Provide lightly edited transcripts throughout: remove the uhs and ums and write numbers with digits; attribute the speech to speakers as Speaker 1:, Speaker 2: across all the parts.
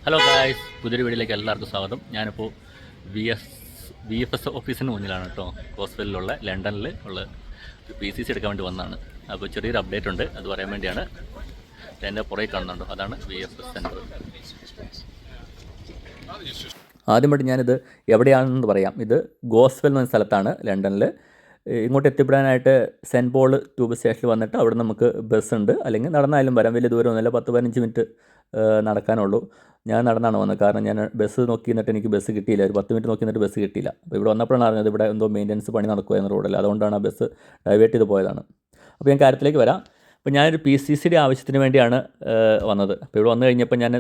Speaker 1: Hello guys, പുതിയൊരു വീഡിയോയിലേക്ക് എല്ലാവർക്കും സ്വാഗതം. ഞാനിപ്പോൾ വി എഫ് എസ് ഓഫീസിന് മുന്നിലാണ് കേട്ടോ. കോസ്വെല്ലിലുള്ള ലണ്ടനിൽ ഉള്ള PCC എടുക്കാൻ വേണ്ടി വന്നതാണ്. അപ്പോൾ ചെറിയൊരു അപ്ഡേറ്റ് ഉണ്ട്, അത് പറയാൻ വേണ്ടിയാണ്. എൻ്റെ പുറകെ കാണുന്നുണ്ടോ, അതാണ് VFS സെൻറ്റർ. ആദ്യമായിട്ട് ഞാനിത് എവിടെയാണെന്ന് പറയാം. ഇത് ഗോസ്വെൽ എന്ന സ്ഥലത്താണ് ലണ്ടനിൽ. ഇങ്ങോട്ട് എത്തിപ്പെടാനായിട്ട് സെൻറ്റ് പോൾ ട്യൂബ് സ്റ്റേഷനിൽ വന്നിട്ട് അവിടെ നമുക്ക് ബസ്സുണ്ട്, അല്ലെങ്കിൽ നടന്നാലും വരാം. വലിയ ദൂരമൊന്നുമില്ല, 10-15 മിനിറ്റ് നടക്കാനുള്ളൂ. ഞാൻ നടന്നാണ് വന്നത്, കാരണം ഞാൻ ബസ് നോക്കി നിന്നിട്ട് എനിക്ക് ബസ് കിട്ടിയില്ല. ഒരു 10 മിനിറ്റ് നോക്കി നിന്നിട്ട് ബസ് കിട്ടിയില്ല. അപ്പോൾ ഇവിടെ വന്നപ്പോഴാണ് അറിഞ്ഞത് ഇവിടെ എന്തോ മെയിൻ്റനൻസ് പണി നടക്കുമായിരുന്നു റോഡിൽ. അതുകൊണ്ടാണ് ആ ബസ് ഡൈവേർട്ട് ചെയ്ത് പോയതാണ്. അപ്പോൾ ഞാൻ കാര്യത്തിലേക്ക് വരാം. അപ്പോൾ ഞാനൊരു PCCയുടെ ആവശ്യത്തിന് വേണ്ടിയാണ് വന്നത്. അപ്പോൾ ഇവിടെ വന്നു കഴിഞ്ഞപ്പോൾ ഞാൻ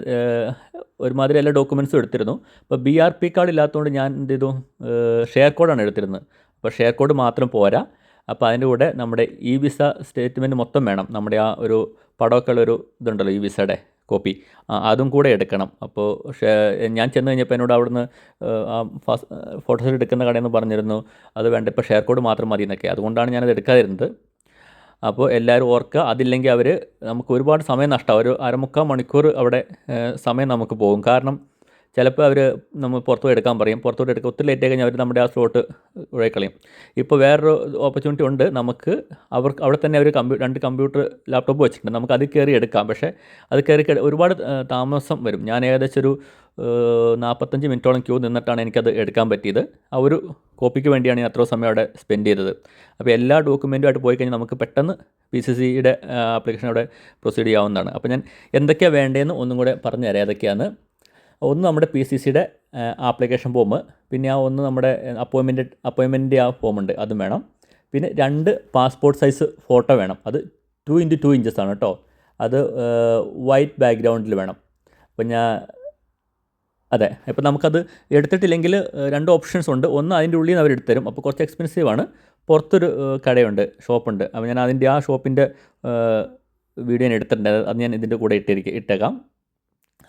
Speaker 1: ഒരുമാതിരി എല്ലാ ഡോക്യുമെൻറ്റ്സും എടുത്തിരുന്നു. അപ്പോൾ BRP കാർഡ് ഇല്ലാത്തതുകൊണ്ട് ഞാൻ എന്ത് ചെയ്തു, ഷെയർ കോഡാണ് എടുത്തിരുന്നത്. അപ്പോൾ ഷെയർ കോഡ് മാത്രം പോരാ, അപ്പോൾ അതിൻ്റെ കൂടെ നമ്മുടെ വിസ സ്റ്റേറ്റ്മെൻറ്റ് മൊത്തം വേണം. നമ്മുടെ ആ ഒരു പടമൊക്കെ ഉള്ളൊരു ഇതുണ്ടല്ലോ, വിസയുടെ കോപ്പി, അതും കൂടെ എടുക്കണം. അപ്പോൾ ഞാൻ ചെന്ന് കഴിഞ്ഞപ്പോൾ എന്നോട് അവിടുന്ന് ഫോട്ടോസ് എടുക്കുന്ന കടയിൽ നിന്ന് പറഞ്ഞിരുന്നു അത് വേണ്ട, ഇപ്പോൾ ഷെയർ കോഡ് മാത്രം മതി എന്നൊക്കെ. അതുകൊണ്ടാണ് ഞാനത് എടുക്കാതിരുന്നത്. അപ്പോൾ എല്ലാവരും ഓർക്കുക, അതില്ലെങ്കിൽ നമുക്ക് ഒരുപാട് സമയം നഷ്ടമാവും. ഒരു 3/4 മണിക്കൂർ അവിടെ സമയം നമുക്ക് പോകും. കാരണം ചിലപ്പോൾ നമ്മൾ പുറത്തുപോയി എടുക്കാൻ പറയും. പുറത്തോട്ട് എടുക്കുക ഒത്തിരി ലേറ്റ് ആയി കഴിഞ്ഞാൽ നമ്മുടെ ആ സ്ലോട്ട് ഉഴക്കളയും. ഇപ്പോൾ വേറൊരു ഓപ്പർച്യൂണിറ്റി ഉണ്ട് നമുക്ക്. അവിടെ തന്നെ അവർ 2 കമ്പ്യൂട്ടർ ലാപ്ടോപ്പ് വെച്ചിട്ടുണ്ട്, നമുക്ക് അതിൽ കയറി എടുക്കാം. പക്ഷേ അത് കയറി ഒരുപാട് താമസം വരും. ഞാൻ ഏകദേശം ഒരു 45 മിനിറ്റോളം ക്യൂ നിന്നിട്ടാണ് എനിക്കത് എടുക്കാൻ പറ്റിയത്. ആ ഒരു കോപ്പിക്ക് വേണ്ടിയാണ് ഞാൻ അത്ര സമയം അവിടെ സ്പെൻഡ് ചെയ്തത്. അപ്പോൾ എല്ലാ ഡോക്യുമെൻറ്റുമായിട്ട് പോയി കഴിഞ്ഞാൽ നമുക്ക് പെട്ടെന്ന് PCCയുടെ ആപ്ലിക്കേഷൻ അവിടെ പ്രൊസീഡ് ചെയ്യാവുന്നതാണ്. അപ്പോൾ ഞാൻ എന്തൊക്കെയാണ് വേണ്ടതെന്ന് ഒന്നും കൂടെ പറഞ്ഞു തരാം. ഏതൊക്കെയാണ്: ഒന്ന് നമ്മുടെ PCCയുടെ ആപ്ലിക്കേഷൻ ഫോം, പിന്നെ നമ്മുടെ അപ്പോയിൻമെൻറ്റിൻ്റെ ആ ഫോമുണ്ട്, അതും വേണം. പിന്നെ 2 പാസ്പോർട്ട് സൈസ് ഫോട്ടോ വേണം. അത് 2x2 ഇഞ്ചസ് ആണ് കേട്ടോ. അത് വൈറ്റ് ബാക്ക്ഗ്രൗണ്ടിൽ വേണം. അപ്പോൾ അതെ, ഇപ്പോൾ നമുക്കത് എടുത്തിട്ടില്ലെങ്കിൽ 2 ഓപ്ഷൻസ് ഉണ്ട്. ഒന്ന് അതിൻ്റെ ഉള്ളിൽ നിന്ന് അവർ എടുത്തുതരും, അപ്പോൾ കുറച്ച് എക്സ്പെൻസീവ് ആണ്. പുറത്തൊരു കടയുണ്ട്, ഷോപ്പുണ്ട്. അപ്പോൾ ഞാൻ അതിൻ്റെ ആ ഷോപ്പിൻ്റെ വീഡിയോ ഞാൻ എടുത്തിട്ടുണ്ട്, അത് ഞാൻ ഇതിൻ്റെ കൂടെ ഇട്ടേക്കാം.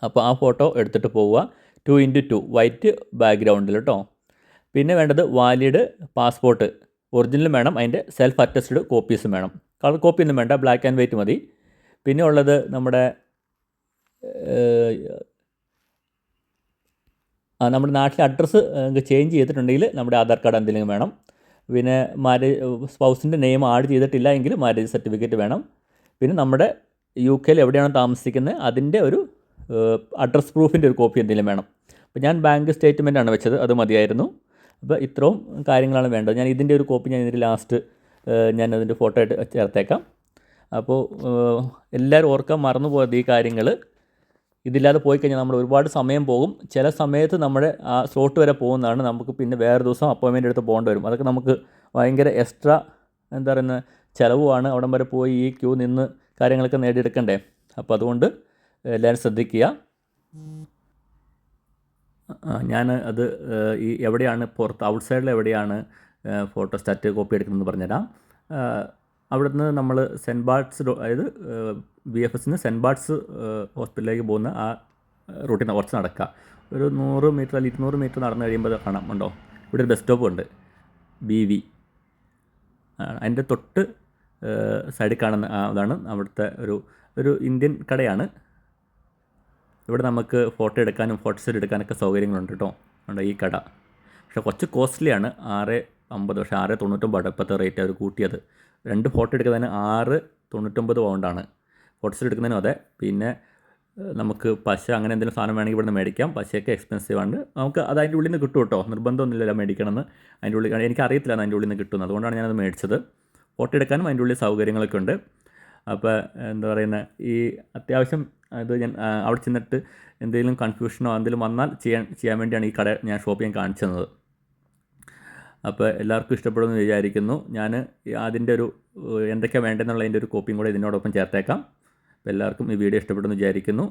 Speaker 1: അപ്പോൾ ആ ഫോട്ടോ എടുത്തിട്ട് പോവുക, 2x2 വൈറ്റ് ബാക്ക്ഗ്രൗണ്ടിൽ കേട്ടോ. പിന്നെ വേണ്ടത് വാലിഡ് പാസ്പോർട്ട്, ഒറിജിനലും വേണം, അതിൻ്റെ സെൽഫ് അറ്റസ്റ്റഡ് കോപ്പീസും വേണം. കളർ കോപ്പിയൊന്നും വേണ്ട, ബ്ലാക്ക് ആൻഡ് വൈറ്റ് മതി. പിന്നെ ഉള്ളത് നമ്മുടെ നാട്ടിലെ അഡ്രസ്സ് ചേഞ്ച് ചെയ്തിട്ടുണ്ടെങ്കിൽ നമ്മുടെ ആധാർ കാർഡ് എന്തെങ്കിലും വേണം. പിന്നെ സ്പൗസിൻ്റെ നെയിം ആഡ് ചെയ്തിട്ടില്ല എങ്കിൽ മാരേജ് സർട്ടിഫിക്കറ്റ് വേണം. പിന്നെ നമ്മുടെ UK എവിടെയാണ് താമസിക്കുന്നത് അതിൻ്റെ ഒരു അഡ്രസ് പ്രൂഫിൻ്റെ ഒരു കോപ്പി എന്തെങ്കിലും വേണം. അപ്പോൾ ഞാൻ ബാങ്ക് സ്റ്റേറ്റ്മെൻറ്റാണ് വെച്ചത്, അത് മതിയായിരുന്നു. അപ്പോൾ ഇത്രയും കാര്യങ്ങളാണ് വേണ്ടത്. ഞാൻ ഇതിൻ്റെ ഒരു കോപ്പി ഞാൻ ഇതിൻ്റെ ലാസ്റ്റ് ഞാൻ അതിൻ്റെ ഫോട്ടോ ആയിട്ട് ചേർത്തേക്കാം. അപ്പോൾ എല്ലാവരും ഓർക്കാൻ മറന്നു പോയത് ഈ കാര്യങ്ങൾ. ഇതില്ലാതെ പോയി കഴിഞ്ഞാൽ നമ്മൾ ഒരുപാട് സമയം പോകും. ചില സമയത്ത് നമ്മുടെ ആ സ്ലോട്ട് വരെ പോകുന്നതാണ്, നമുക്ക് പിന്നെ വേറെ ദിവസം അപ്പോയിൻമെൻ്റ് എടുത്ത് പോകേണ്ടി വരും. അതൊക്കെ നമുക്ക് ഭയങ്കര എക്സ്ട്രാ ചിലവുമാണ്. അവിടം വരെ പോയി ഈ ക്യൂ നിന്ന് കാര്യങ്ങളൊക്കെ നേടിയെടുക്കണ്ടേ. അപ്പോൾ അതുകൊണ്ട് എല്ലാവരും ശ്രദ്ധിക്കുക. ഞാൻ അത് എവിടെയാണ് പുറത്ത് ഔട്ട്സൈഡിൽ എവിടെയാണ് ഫോട്ടോ സ്റ്റാറ്റ് കോപ്പി എടുക്കുന്നതെന്ന് പറഞ്ഞുതരാം. അവിടുന്ന് നമ്മൾ സെൻറ്റ് ബാർട്സ്, അതായത് VFSന് സെൻറ്റ് ബാർട്സ് ഹോസ്പിറ്റലിലേക്ക് പോകുന്ന ആ റൂട്ടിൽ നിന്ന് കുറച്ച് നടക്കുക. ഒരു 100 മീറ്റർ അല്ലെങ്കിൽ 200 മീറ്റർ നടന്നു കഴിയുമ്പോൾ കാണാം, ഉണ്ടോ, ഇവിടെ ഒരു ബസ് സ്റ്റോപ്പ് ഉണ്ട്, BV. അതിൻ്റെ തൊട്ട് സൈഡിൽ കാണുന്ന അതാണ് അവിടുത്തെ ഒരു ഇന്ത്യൻ കടയാണ്. ഇവിടെ നമുക്ക് ഫോട്ടോ എടുക്കാനും ഫോട്ടോസ് എടുക്കാനൊക്കെ സൗകര്യങ്ങളുണ്ട് കേട്ടോ. ഉണ്ട് ഈ കട. പക്ഷേ കുറച്ച് കോസ്റ്റ്ലിയാണ്, 650, പക്ഷേ 699 ഇപ്പോഴത്തെ റേറ്റ് അവർ കൂട്ടിയത്. 2 ഫോട്ടോ എടുക്കുന്നതിന് 699 പൗണ്ടാണ്. ഫോട്ടോസ് എടുക്കുന്നതിനും അതെ. പിന്നെ നമുക്ക് പശ അങ്ങനെ എന്തെങ്കിലും സാധനം വേണമെങ്കിൽ ഇവിടെ നിന്ന് മേടിക്കാം. പശയൊക്കെ എക്സ്പെൻസീവ് ആണ്. നമുക്ക് അത് അതിൻ്റെ ഉള്ളിൽ നിന്ന് കിട്ടും കേട്ടോ, നിർബന്ധമൊന്നുമില്ല മേടിക്കണമെന്ന്. അതിൻ്റെ ഉള്ളിൽ എനിക്കറിയത്തില്ല അതിൻ്റെ ഉള്ളിൽ നിന്ന് കിട്ടുന്നത്, അതുകൊണ്ടാണ് ഞാനത് മേടിച്ചത്. ഫോട്ടോ എടുക്കാനും അതിൻ്റെ ഉള്ളിൽ സൗകര്യങ്ങളൊക്കെ ഉണ്ട്. അപ്പോൾ ഈ അത്യാവശ്യം ഞാൻ അവിടെ ചെന്നിട്ട് എന്തെങ്കിലും കൺഫ്യൂഷനോ എന്തെങ്കിലും വന്നാൽ ചെയ്യാൻ വേണ്ടിയാണ് ഈ ഷോപ്പ് ഞാൻ കാണിച്ചു തന്നത്. അപ്പോൾ എല്ലാവർക്കും ഇഷ്ടപ്പെടുമെന്ന് വിചാരിക്കുന്നു. ഞാൻ അതിൻ്റെ എന്തൊക്കെയാണ് വേണ്ടതെന്നുള്ളതിൻ്റെ ഒരു കോപ്പിയും കൂടെ ഇതിനോടൊപ്പം ചേർത്തേക്കാം. അപ്പോൾ എല്ലാവർക്കും ഈ വീഡിയോ ഇഷ്ടപ്പെടുമെന്ന് വിചാരിക്കുന്നു.